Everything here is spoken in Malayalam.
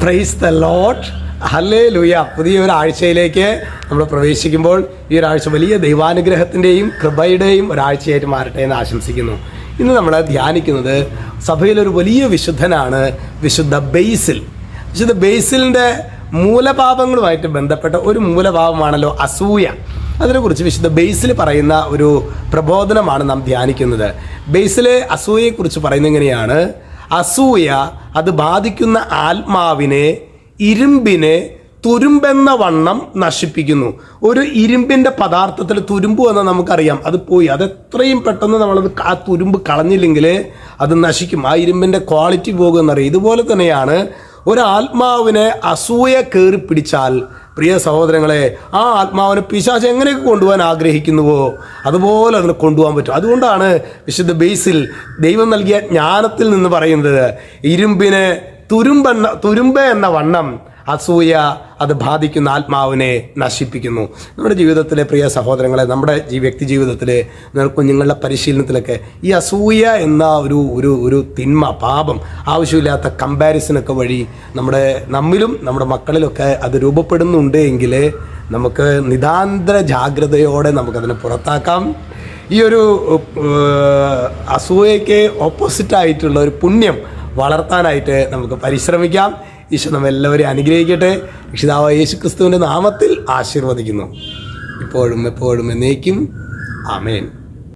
Praise the Lord. ഹല്ലേലൂയ. പുതിയ ഒരാഴ്ചയിലേക്ക് നമ്മൾ പ്രവേശിക്കുമ്പോൾ ഈ ഒരാഴ്ച വലിയ ദൈവാനുഗ്രഹത്തിൻ്റെയും കൃപയുടെയും ഒരാഴ്ചയായിട്ട് മാറട്ടെ എന്ന് ആശംസിക്കുന്നു. ഇന്ന് നമ്മൾ ധ്യാനിക്കുന്നത് സഭയിലൊരു വലിയ വിശുദ്ധനാണ്, വിശുദ്ധ ബേസിൽ. വിശുദ്ധ ബേസിലിൻ്റെ മൂലപാപങ്ങളുമായിട്ട് ബന്ധപ്പെട്ട ഒരു മൂലപാപമാണല്ലോ അസൂയ. അതിനെക്കുറിച്ച് വിശുദ്ധ ബേസിൽ പറയുന്ന ഒരു പ്രബോധനമാണ് നാം ധ്യാനിക്കുന്നത്. ബേസിലെ അസൂയയെക്കുറിച്ച് പറയുന്നത് ഇങ്ങനെയാണ്: അസൂയ അത് ബാധിക്കുന്ന ആത്മാവിനെ, ഇരുമ്പിനെ തുരുമ്പെന്ന വണ്ണം നശിപ്പിക്കുന്നു. ഒരു ഇരുമ്പിൻ്റെ പദാർത്ഥത്തിൽ തുരുമ്പ് വന്നാൽ നമുക്കറിയാം അത് പോയി, അത് എത്രയും പെട്ടെന്ന് നമ്മളത് ആ തുരുമ്പ് കളഞ്ഞില്ലെങ്കിൽ അത് നശിക്കും, ആ ഇരുമ്പിൻ്റെ ക്വാളിറ്റി പോകുമെന്നറിയാം. ഇതുപോലെ തന്നെയാണ് ഒരാത്മാവിനെ അസൂയ കയറി പിടിച്ചാൽ, പ്രിയ സഹോദരങ്ങളെ, ആ ആത്മാവിനെ പിശാച് എങ്ങനെയൊക്കെ കൊണ്ടുപോകാൻ ആഗ്രഹിക്കുന്നുവോ അതുപോലെ അതിനെ കൊണ്ടുപോകാൻ പറ്റും. അതുകൊണ്ടാണ് വിശുദ്ധ ബേസിൽ ദൈവം നൽകിയ ജ്ഞാനത്തിൽ നിന്ന് പറയുന്നത്, ഇരുമ്പിനെ തുരുമ്പ് എന്ന വണ്ണം അസൂയ അത് ബാധിക്കുന്ന ആത്മാവിനെ നശിപ്പിക്കുന്നു. നമ്മുടെ ജീവിതത്തിലെ പ്രിയ സഹോദരങ്ങളെ, നമ്മുടെ വ്യക്തി ജീവിതത്തിൽ, കുഞ്ഞുങ്ങളുടെ പരിശീലനത്തിലൊക്കെ ഈ അസൂയ എന്ന ഒരു തിന്മ, പാപം, ആവശ്യമില്ലാത്ത കമ്പാരിസനൊക്കെ വഴി നമ്മിലും നമ്മുടെ മക്കളിലൊക്കെ അത് രൂപപ്പെടുന്നുണ്ട് എങ്കിൽ നമുക്ക് നിതാന്ത ജാഗ്രതയോടെ നമുക്കതിനെ പുറത്താക്കാം. ഈ ഒരു അസൂയയ്ക്ക് ഓപ്പോസിറ്റായിട്ടുള്ള ഒരു പുണ്യം വളർത്താനായിട്ട് നമുക്ക് പരിശ്രമിക്കാം. ഈശോ നമ്മെല്ലാവരെയും അനുഗ്രഹിക്കട്ടെ. രക്ഷിതാവായ യേശുക്രിസ്തുവിൻ്റെ നാമത്തിൽ ആശീർവദിക്കുന്നു, ഇപ്പോഴും എപ്പോഴും എന്നേക്കും. ആമേൻ.